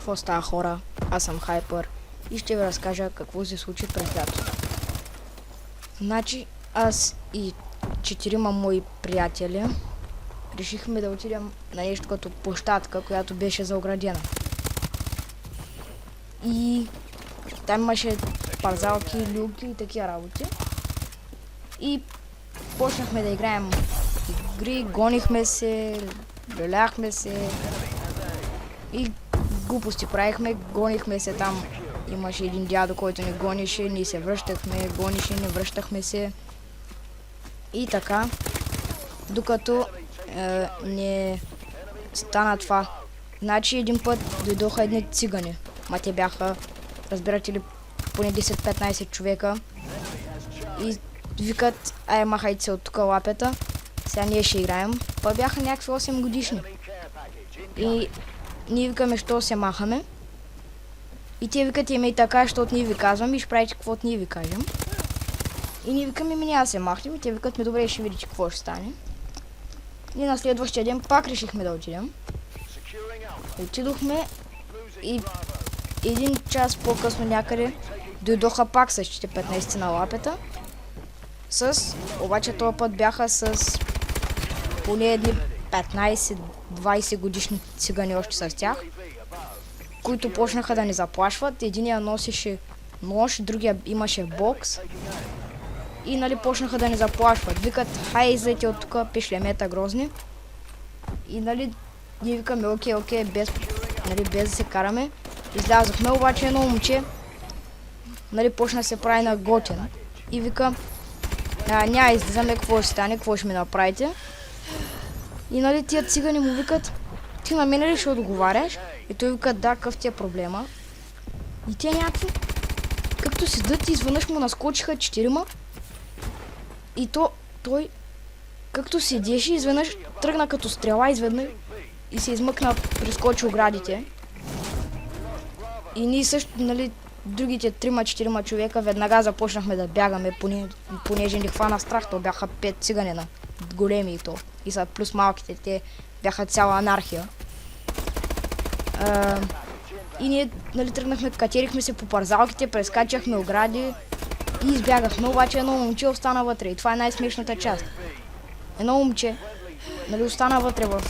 Какво става, хора? Аз съм Хайпер и ще ви разкажа какво се случи през лятото. Значи аз и 4 мои приятели решихме да отидем на нещо като площадка, която беше заоградена. И там имаше парзалки, люлки и такива работи. И почнахме да играем игри, гонихме се, люляхме се и глупости правихме, гонихме се там. Имаше един дядо, който ни гонеше, ние се връщахме, гонеше, не връщахме се. И така, докато не стана това. Значи един път дойдоха едни цигани. Ма те бяха, разбирате ли, поне 10-15 човека. И викат, ай, махайте се от тук лапета, сега ние ще играем. Па бяха някакви 8 годишни. И ние викаме, що се махаме. И те викат, и така, защото ние ви казваме и ще правите каквото ние ви кажем. И ние викаме, няма се махнем. И те викат, добре, ще видите какво ще стане. Ние на следващия ден пак решихме да отидем. Отидохме и един час по-късно някъде дойдоха пак същите 15 на лапета. Обаче този път бяха с поне едни 15-20 годишни цигани още с тях, които почнаха да ни заплашват. Единия носеше нож, другия имаше бокс. И нали почнаха да ни заплашват. Викат, хай, излете от тук, пишлемета грозни. И нали ние викаме, окей, без да се караме. Излязохме, обаче едно момче нали почна да се прави на готин. И вика, няма излизаме, какво ще стане, какво ще ми направите. И нали тия цигани му викат, ти на мене ли ще отговаряш? И той вика, да, какъв ти е проблема? И те някакви, както седат, изведнъж му наскочиха 4. И той, както седеше, изведнъж тръгна като стрела, изведнъж и се измъкна, прескочи оградите. И ние също, нали, другите 3-4 човека веднага започнахме да бягаме, понеже ни хвана страх. То бяха 5 цигани на големи и то. И са плюс малките, те бяха цяла анархия. И ние, нали, тръгнахме, катерихме се по парзалките, прескачахме огради и избягахме, обаче едно момче остана вътре. И това е най-смешната част. Едно момче, нали, остана вътре в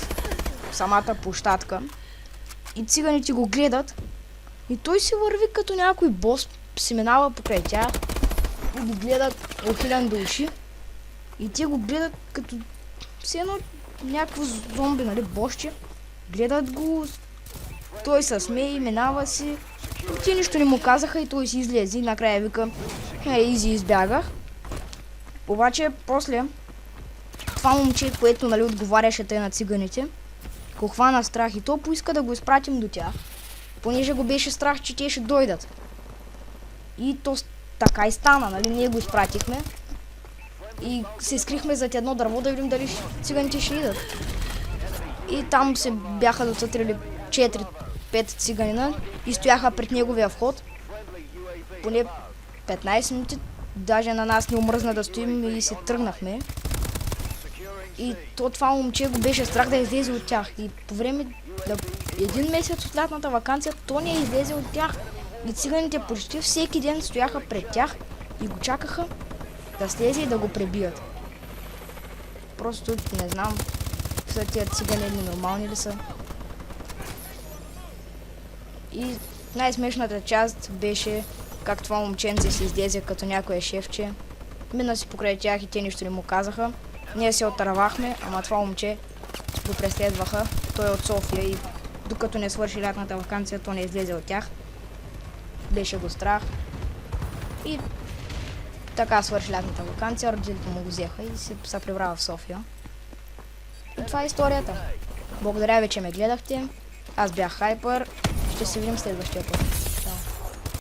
самата площадка и циганите го гледат и той си върви като някой бос, се минава покрай тях и ги гледат охилен до уши и те го гледат като все едно някакво зомби, нали, босче. Гледат го, той се смее, минава си. Те нищо не му казаха и той си излезе и накрая вика, изи, избягах. Обаче после това момче, което, нали, отговаряше те на циганите, го хвана страх и то поиска да го изпратим до тях, понеже го беше страх, че те ще дойдат. И то така и стана, нали, ние го изпратихме и се скрихме зад едно дърво да видим дали циганите ще идат. И там се бяха доцътрили 4-5 циганина и стояха пред неговия вход поне 15 минути, даже на нас не омръзна да стоим и се тръгнахме. И това момче го беше страх да излезе от тях. И по време на един месец от лятната ваканция то не излезе от тях. И циганите почти всеки ден стояха пред тях и го чакаха да слезе и да го пребият. Просто не знам, са тия цигани ненормални ли са. И най-смешната част беше как това момченце се излезе като някое шефче. Мина си покрай тях и те нищо не му казаха. Ние се отървахме, ама това момче го преследваха. Той е от София и докато не свърши лятната ваканция, то не излезе от тях. Беше го страх. И така свърши лятната ваканция, родителите му го взеха и се прибра в София. И това е историята. Благодаря ви, че ме гледахте. Аз бях Хайпер. Ще се видим следващия път.